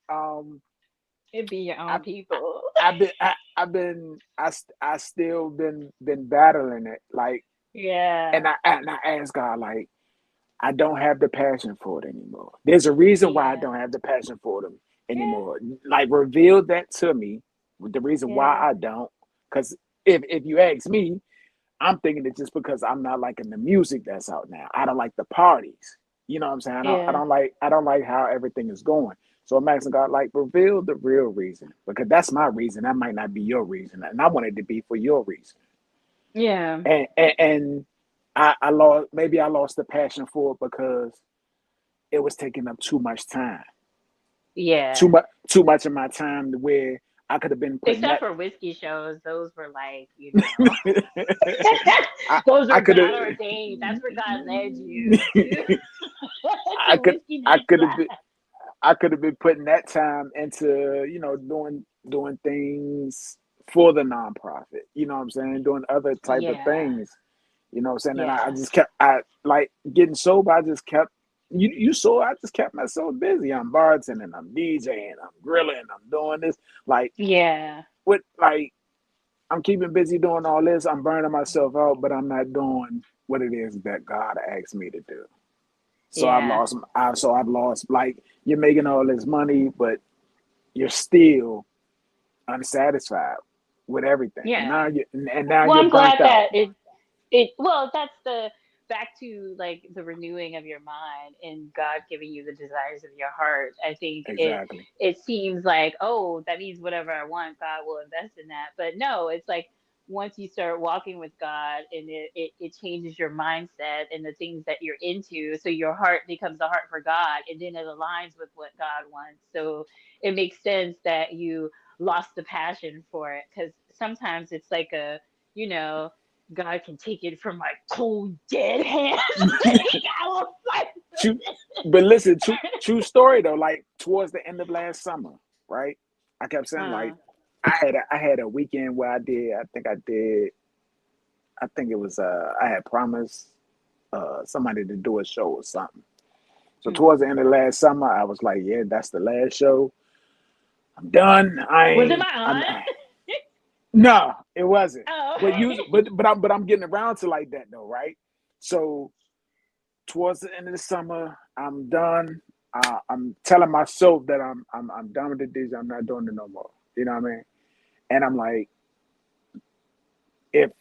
It be your I own people. I've been I still been battling it, like, Yeah. and I ask God, like, I don't have the passion for it anymore. There's a reason why I Yeah. don't have the passion for them Yeah. anymore. Like, reveal that to me. The reason why Yeah. I don't, because if you ask me, I'm thinking it's just because I'm not liking the music that's out now. I don't like the parties. You know what I'm saying? Yeah. I don't like how everything is going. So I'm asking God, like, reveal the real reason, because that's my reason. That might not be your reason, and I want it to be for your reason. Yeah. And I lost, maybe I lost the passion for it because it was taking up too much time, Yeah. too much of my time, to where I could have been putting Except that. for whiskey shows, those were like, I those I were could have. God ordained. That's where God led you to I to could whiskey I next could have been live. I could have been putting that time into, doing things for the nonprofit. You know what I'm saying? Doing other type of Yeah. things. You know what I'm saying? And I Yeah. just kept I like getting sober. I just kept you saw I just kept myself busy. I'm bartending, I'm DJing, I'm grilling, I'm doing this. Like Yeah. what like I'm keeping busy doing all this. I'm burning myself out, but I'm not doing what it is that God asked me to do. So I've Yeah. lost. I've lost. Like you're making all this money, but you're still unsatisfied with everything, Yeah. and now Well, you're I'm burnt glad out. that it well, that's the back to like the renewing of your mind and God giving you the desires of your heart. I think Exactly. it seems like, oh, that means whatever I want, God will invest in that. But no, it's like once you start walking with God and it changes your mindset and the things that you're into. So your heart becomes a heart for God and then it aligns with what God wants. So it makes sense that you lost the passion for it because sometimes it's like a, you know, God can take it from my cold, dead hands. I will fight True, but listen, true story though. Like towards the end of last summer, right? I kept saying like uh, I had a weekend where I did. I think it was I had promised somebody to do a show or something. So mm. towards the end of last summer, I was like, yeah, that's the last show. I'm done. I Was it ain't. my I'm. aunt? No, it wasn't. Oh, But I'm getting around to like that though, right? So towards the end of the summer, I'm done. I'm telling myself that I'm done with the DJ. I'm not doing it no more. You know what I mean? And I'm like, if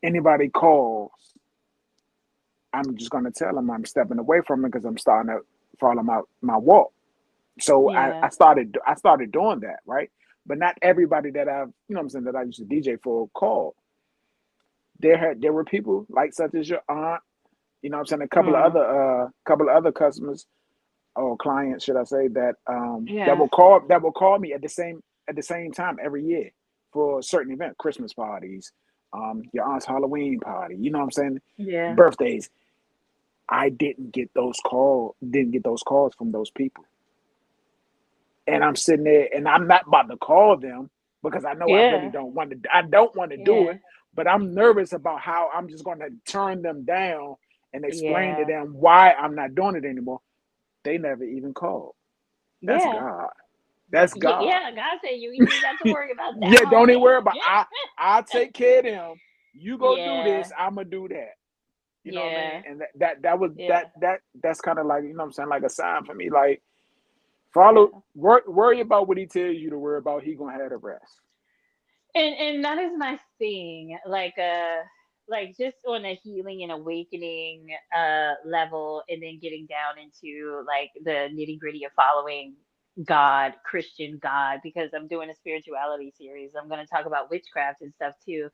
anybody calls, I'm just gonna tell them I'm stepping away from it because I'm starting to follow my walk. So yeah, I started doing that, right? But not everybody that I've you know what I'm saying that I used to DJ for called. There were people like such as your aunt, you know what I'm saying, a mm. couple of other customers or clients, should I say, that Yeah, that will call me at the same time every year for certain event, Christmas parties, your aunt's Halloween party, you know what I'm saying, yeah, birthdays. I didn't get those calls from those people. And I'm sitting there and I'm not about to call them because I know yeah, I don't want to do yeah, it, but I'm nervous about how I'm just going to turn them down and explain to yeah, them why I'm not doing it anymore. They never even called. That's yeah. God. That's God. Yeah, God said you ain't even got to worry about that, Yeah, don't even homie. worry about I take care of them. You go do Yeah, this, I'ma do that. You know what I mean? yeah, And that was yeah, that's kind of like, you know what I'm saying, like a sign for me, like yeah. worry about what he tells you to worry about, he gonna have the rest. And that is my thing. Like just on a healing and awakening level and then getting down into like the nitty-gritty of following God, Christian God, because I'm doing a spirituality series. I'm going to talk about witchcraft and stuff too,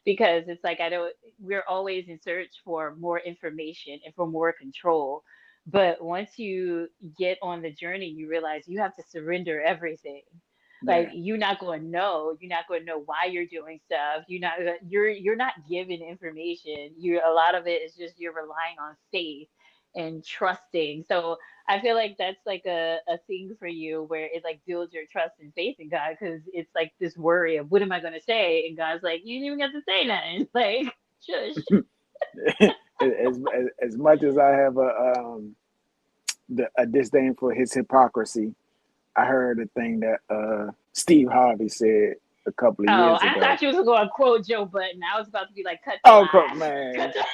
because it's like I don't we're always in search for more information and for more control. But once you get on the journey, you realize you have to surrender everything. Like Yeah. you're not going to know why you're doing stuff. You're not given information. You A lot of it is just you're relying on faith and trusting. So I feel like that's like a thing for you where it like builds your trust and faith in God, because it's like this worry of what am I going to say, and God's like, you didn't even get to say nothing. Like, shush. as much as I have a disdain for his hypocrisy, I heard a thing that Steve Harvey said a couple of Oh, years I ago. thought you was going to quote Joe Button. I was about to be like, cut the Oh, line. Cut man. the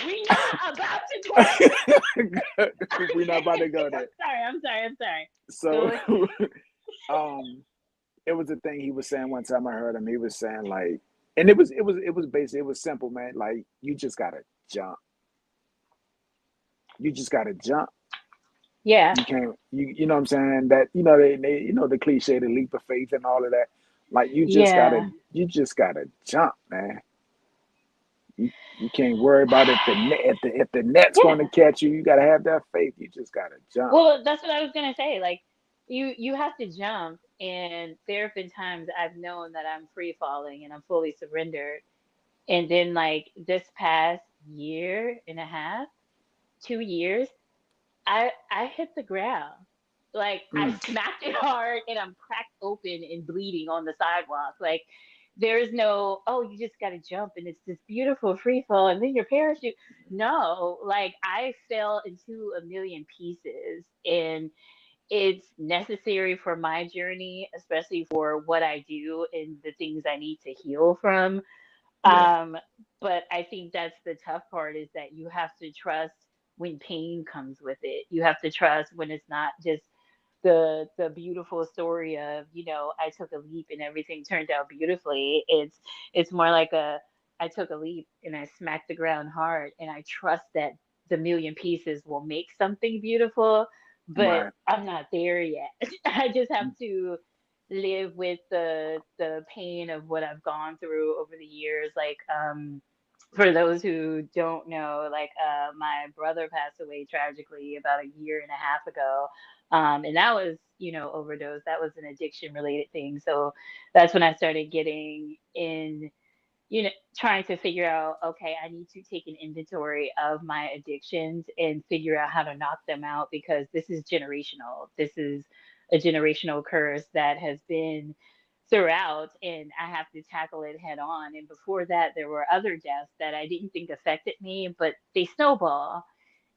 We not about to do it. We're not about to go I'm there. sorry. I'm sorry. I'm sorry. So, Go ahead. um, it was a thing he was saying one time I heard him. He was saying like, and it was basic. It was simple, man. Like you just gotta jump. You just gotta jump. Yeah. You can't. You know what I'm saying? That they you know the cliche, the leap of faith and all of that. Like Yeah. you just gotta jump, man. You can't worry about if the net's going Yeah. to catch you. You got to have that faith. You just got to jump. Well, that's what I was gonna say. Like, you have to jump, and there have been times I've known that I'm free falling and I'm fully surrendered, and then like this past year and a half, 2 years, I hit the ground. Like I Mm, smacked it hard and I'm cracked open and bleeding on the sidewalk. Like there is no, oh, you just got to jump and it's this beautiful free fall and then your parachute. No, like I fell into a million pieces, and it's necessary for my journey, especially for what I do and the things I need to heal from. Yeah, Um, but I think that's the tough part, is that you have to trust when pain comes with it. You have to trust when it's not just the beautiful story of, I took a leap and everything turned out beautifully. It's more like a, I took a leap and I smacked the ground hard and I trust that the million pieces will make something beautiful, but right, I'm not there yet. I just have to live with the pain of what I've gone through over the years. Like, for those who don't know, like, my brother passed away tragically about a year and a half ago. And that was, overdose. That was an addiction related thing. So that's when I started getting in, trying to figure out, okay, I need to take an inventory of my addictions and figure out how to knock them out, because this is generational. This is a generational curse that has been throughout, and I have to tackle it head on. And before that, there were other deaths that I didn't think affected me, but they snowball.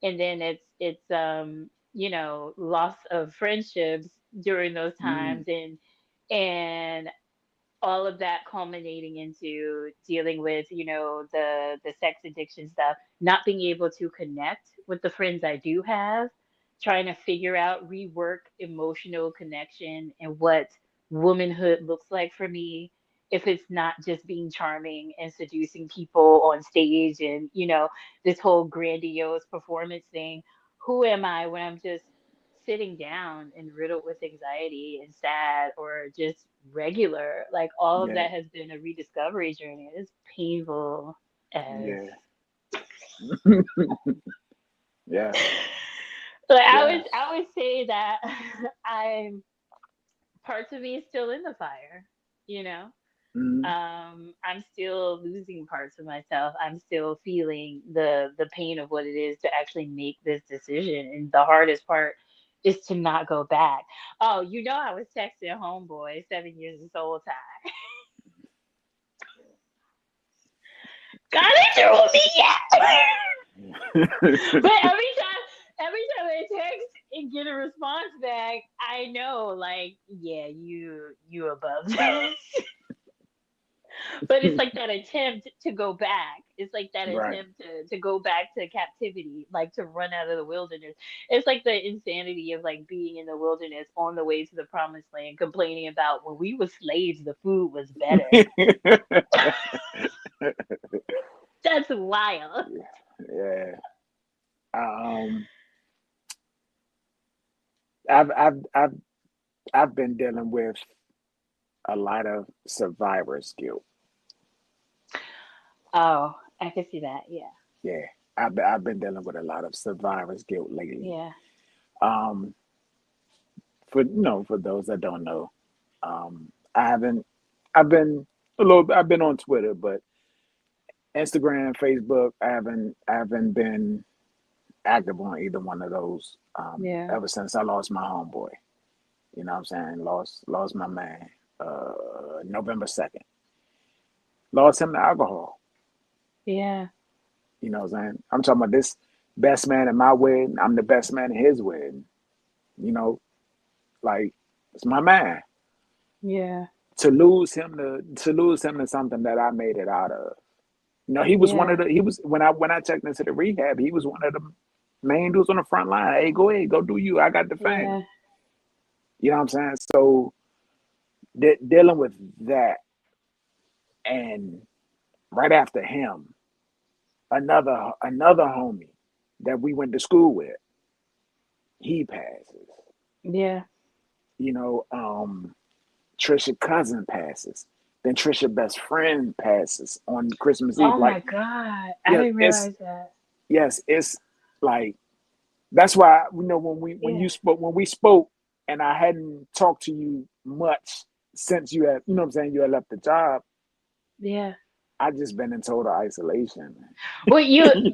And then it's loss of friendships during those mm, times, and all of that culminating into dealing with, the sex addiction stuff, not being able to connect with the friends I do have, trying to figure out, rework emotional connection and what womanhood looks like for me, if it's not just being charming and seducing people on stage and, this whole grandiose performance thing. Who am I when I'm just sitting down and riddled with anxiety and sad, or just regular? Like, all of yeah, that has been a rediscovery journey. It's painful as, yeah, yeah, like, yeah, I would say that I'm parts of me is still in the fire, you know. mm, I'm still losing parts of myself. I'm still feeling the pain of what it is to actually make this decision. And the hardest part is to not go back. Oh, I was texting homeboy 7 years of soul tie. God ain't through with me yet. But every time I text and get a response back, I know, like, yeah, you above this. But it's like that attempt to go back. It's like that right. attempt to go back to captivity, like to run out of the wilderness. It's like the insanity of like being in the wilderness on the way to the promised land, complaining about, when we were slaves, the food was better. That's wild. Yeah. Um, I've I've I've I've been dealing with a lot of survivor's guilt. Oh, I can see that. Yeah. Yeah, I've been dealing with a lot of survivor's guilt lately. Yeah. Um, for those that don't know, I haven't. I've been a little. I've been on Twitter, but Instagram, Facebook, I haven't been active on either one of those Yeah. ever since I lost my homeboy. You know what I'm saying? Lost my man. November 2nd. Lost him to alcohol. Yeah. You know what I'm saying? I'm talking about this best man at my wedding. I'm the best man at his wedding. You know, like it's my man. Yeah. To lose him to something that I made it out of. You know, he was one of Yeah. the he was when I checked into the rehab, he was one of the main dudes on the front line. Hey, go ahead, go do you. I got the fame. Yeah. You know what I'm saying? So dealing with that, and right after him, another homie that we went to school with, he passes. Yeah. You know, Trisha cousin passes. Then Trisha best friend passes on Christmas Eve. Oh Like, my God. I yeah, didn't it's realize that. yes, it's like that's why Yeah. when we spoke, and I hadn't talked to you much since you had, you know what I'm saying, you had left the job. Yeah. I just been in total isolation. Well,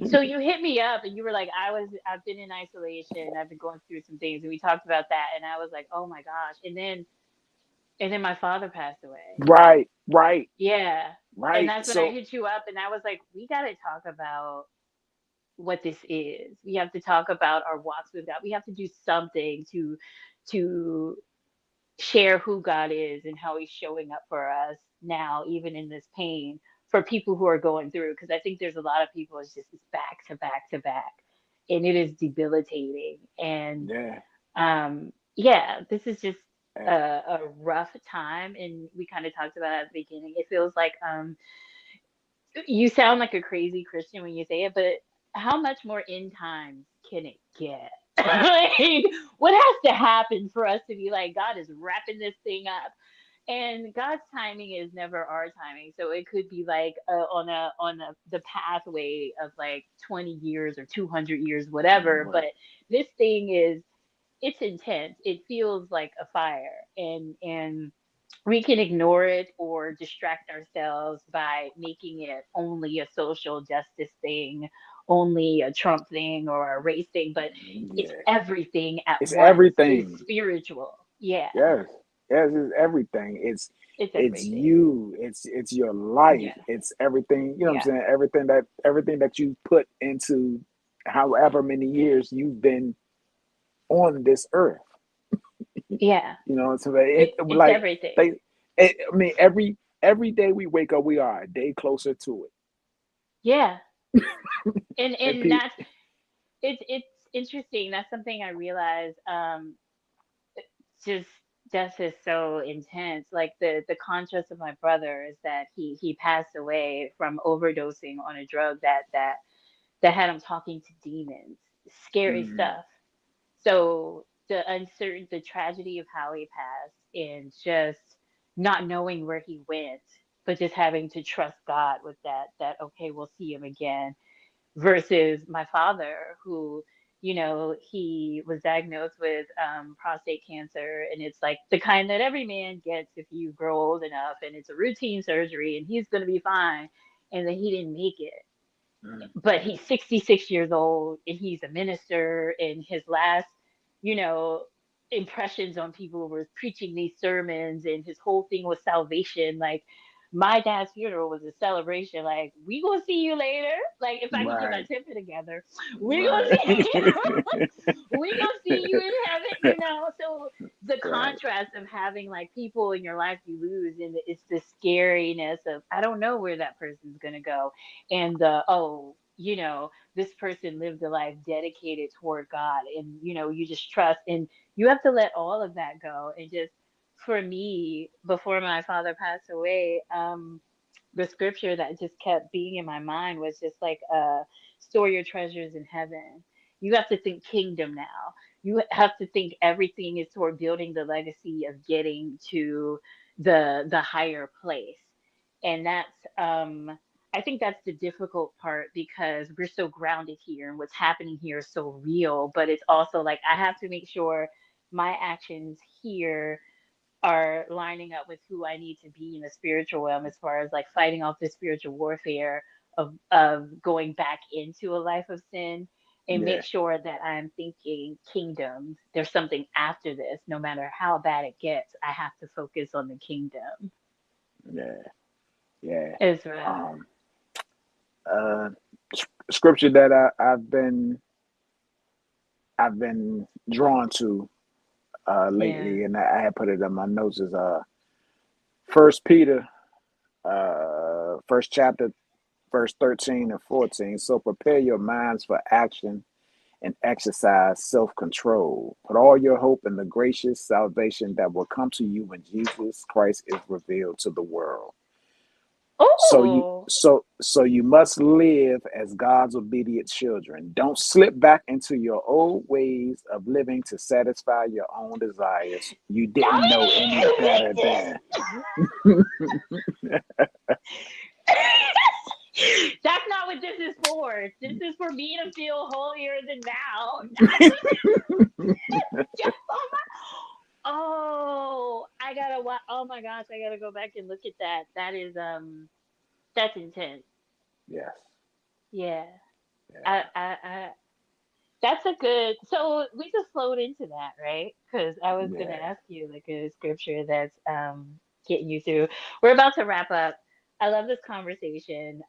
so you hit me up and you were like, I've been in isolation. I've been going through some things, and we talked about that, and I was like, oh my gosh. And then And then my father passed away. Right, right, Yeah. And right. that's when I So hit you up and I was like, we got to talk about what this is. We have to talk about our walks with God. We have to do something to share who God is and how he's showing up for us now, even in this pain, for people who are going through. Because I think there's a lot of people, it's just it's back to back to back. And it is debilitating. And yeah, yeah, this is just eh, a rough time. And we kind of talked about it at the beginning. It feels like you sound like a crazy Christian when you say it, but how much more end times can it get? Like, what has to happen for us to be like, God is wrapping this thing up? And God's timing is never our timing. So it could be like on the pathway of like 20 years or 200 years, whatever. But right. this thing is it's intense. It feels like a fire, and we can ignore it or distract ourselves by making it only a social justice thing, only a Trump thing or a race thing, but it's Yeah, everything at it's once. It's everything. spiritual. Yeah, Yes, yes, it's everything. it's It's everything. you. It's your life. Yeah, It's everything. You know what I'm yeah, saying? Everything that you put into however many years you've been on this earth. yeah. You know, so it It's like everything. they. I mean, every day we wake up, we are a day closer to Yeah, it. And and that's it's interesting. That's something I realized. Just death is so intense. Like the contrast of my brother is that he passed away from overdosing on a drug that had him talking to demons. Scary mm, stuff. So the tragedy of how he passed, and just not knowing where he went, but just having to trust God with that okay, we'll see him again, versus my father who, he was diagnosed with prostate cancer, and it's like the kind that every man gets if you grow old enough, and it's a routine surgery and he's going to be fine, and then he didn't make it. mm, But he's 66 years old and he's a minister, and his last, you know, impressions on people were preaching these sermons, and his whole thing was salvation. Like, my dad's funeral was a celebration. Like, we gonna see you later. Like, if I could get my right, temper together, we gonna right, see we gonna see you in heaven. So the right. contrast of having like people in your life you lose, and it's the scariness of I don't know where that person's gonna go, and the this person lived a life dedicated toward God, and you just trust, and you have to let all of that go. And just for me, before my father passed away, the scripture that just kept being in my mind was just like store your treasures in heaven. You have to think kingdom now. You have to think everything is toward building the legacy of getting to the higher place. And that's I think that's the difficult part, because we're so grounded here and what's happening here is so real, but it's also like I have to make sure my actions here are lining up with who I need to be in the spiritual realm, as far as like fighting off the spiritual warfare of going back into a life of sin, and Yeah, make sure that I'm thinking kingdom. There's something after this. No matter how bad it gets, I have to focus on the kingdom yeah, yeah. as well. Um, uh, scripture that I've been drawn to Yeah. lately, and I had put it in my notes is First Peter, first chapter, verse 13 and 14. So prepare your minds for action and exercise self control. Put all your hope in the gracious salvation that will come to you when Jesus Christ is revealed to the world. Oh, So you must live as God's obedient children. Don't slip back into your old ways of living to satisfy your own desires. You didn't know any better then. that's not what this is for. This is for me to feel holier than thou. Oh, I gotta Oh my gosh, I gotta go back and look at that. That is that's intense. Yes. Yeah. Yeah. I that's That's a good. So we just flowed into that, right? Because I was gonna Yeah, ask you like a scripture that's getting you through. We're about to wrap up. I love this conversation.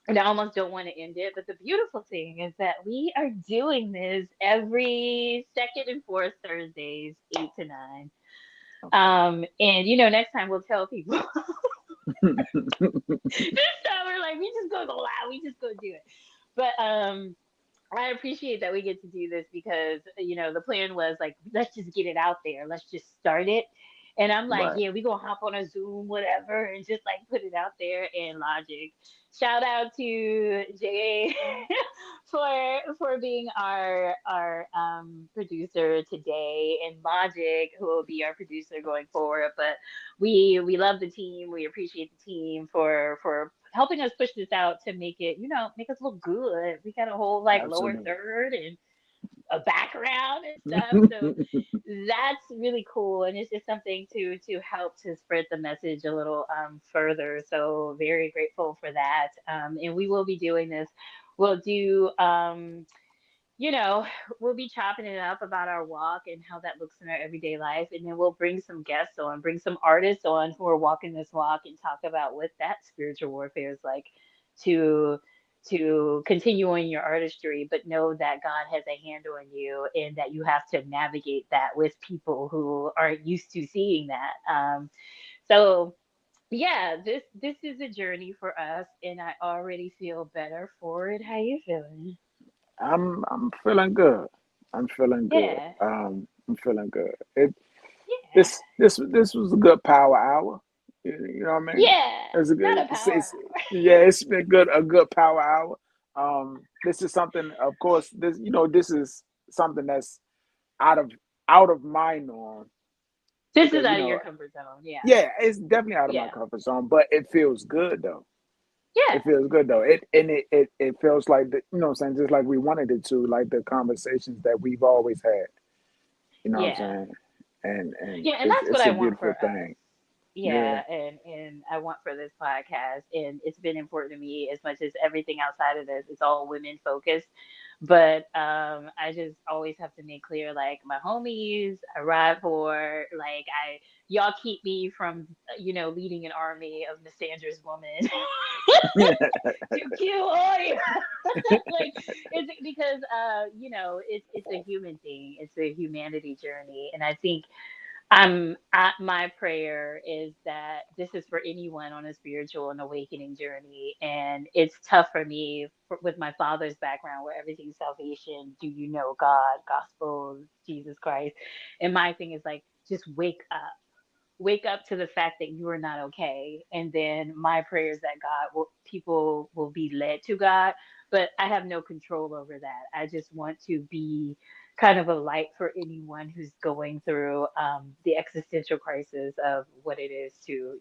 And I almost don't want to end it, but the beautiful thing is that we are doing this every second and fourth Thursdays, 8 to 9. okay. And next time we'll tell people. This time we're like, we just gonna go loud, we just gonna do it. But I appreciate that we get to do this because the plan was like, let's just get it out there, let's just start it. And I'm like, Right. yeah, we gonna hop on a Zoom, whatever, and just like put it out there. And Logic, shout out to Jay for being our producer today, and Logic, who will be our producer going forward. But we love the team. We appreciate the team for helping us push this out to make it, make us look good. We got a whole like lower Absolutely. third and a background and stuff. So that's really cool, and it's just something to help to spread the message a little further. So very grateful for that. And we will be doing this. We'll do you know, we'll be chopping it up about our walk and how that looks in our everyday life. And then we'll bring some guests on, bring some artists on who are walking this walk and talk about what that spiritual warfare is like to continue on your artistry, but know that God has a hand on you and that you have to navigate that with people who aren't used to seeing that. So yeah, this is a journey for us, and I already feel better for it. How you feeling? I'm feeling good. I'm feeling good. Yeah. I'm feeling good. It Yeah. this was a good power hour. You know what I mean? Yeah. It's a Not good. a power It's hour. yeah. It's been good. A good power hour. This is something. Of course, this is something that's out of out of my norm This is because out of your comfort zone. Yeah. yeah, it's definitely out of my Yeah. comfort zone, but it feels good though. Yeah. It feels good though. It feels like you know what I'm saying, just like we wanted it to, like the conversations that we've always had. You know what I'm Yeah. saying? And Yeah. And that's what it's I a want for beautiful us. thing. Yeah. Yeah, and I want for this podcast, and it's been important to me as much as everything outside of this. It's all women focused, but I just always have to make clear, like my homies, I ride for, like y'all keep me from leading an army of misandrous women to kill all you. Like it's because it's a human thing, it's a humanity journey, and I think my prayer is that this is for anyone on a spiritual and awakening journey. And it's tough for me with my father's background, where everything's salvation. Do you know God, gospel, Jesus Christ? And my thing is like, just wake up to the fact that you are not okay. And then my prayer is that people will be led to God, but I have no control over that. I just want to be kind of a light for anyone who's going through the existential crisis of what it is to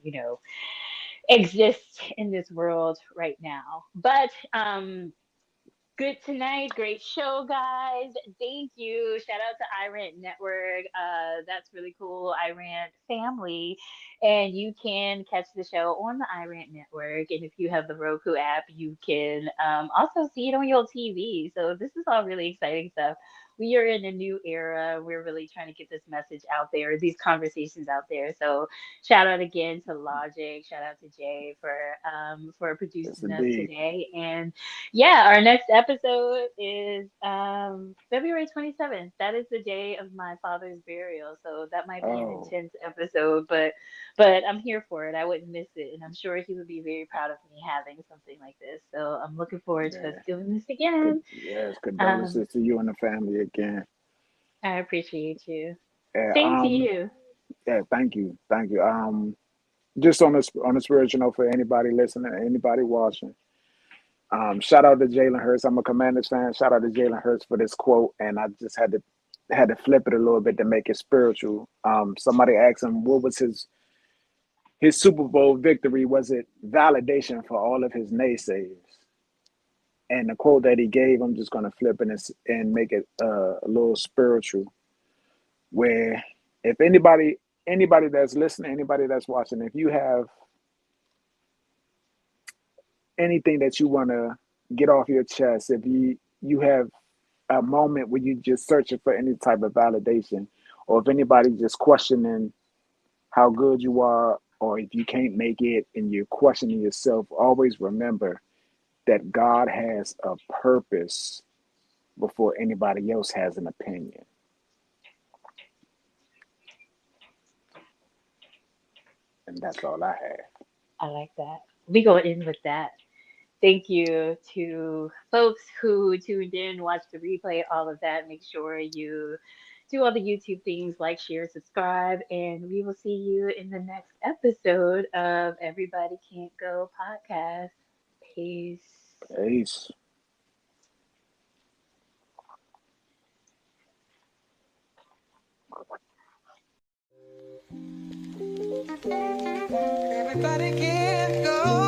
exist in this world right now. But good tonight. Great show, guys. Thank you. Shout out to iRant Network. That's really cool. iRant family. And you can catch the show on the iRant Network. And if you have the Roku app, you can also see it on your TV. So this is all really exciting stuff. We are in a new era. We're really trying to get this message out there, these conversations out there. So shout out again to Logic. Shout out to Jay for Yes, producing us indeed. today. And yeah, our next episode is February 27th. That is the day of my father's burial. So that might be an Oh, intense episode, but I'm here for it. I wouldn't miss it. And I'm sure he would be very proud of me having something like this. So I'm looking forward to us yeah. doing this Good. again. Yes, Um, condolences to you and the family again. I appreciate you. Yeah. Same to you. Yeah. Thank you. Thank you. Just on a spiritual note, for anybody listening, anybody watching. Shout out to Jalen Hurts. I'm a Commanders fan. Shout out to Jalen Hurts for this quote, and I just had to flip it a little bit to make it spiritual. Somebody asked him what was his Super Bowl victory. Was it validation for all of his naysayers? And the quote that he gave, I'm just gonna flip it and make it a little spiritual. Where if anybody that's listening, anybody that's watching, if you have anything that you want to get off your chest, if you have a moment where you just searching for any type of validation, or if anybody just questioning how good you are, or if you can't make it and you're questioning yourself, always remember that God has a purpose before anybody else has an opinion. And that's all I have. I like that. We go in with that. Thank you to folks who tuned in, watched the replay, all of that. Make sure you do all the YouTube things, like, share, subscribe, and we will see you in the next episode of Everybody Can't Go podcast. Peace. Peace. Everybody can go.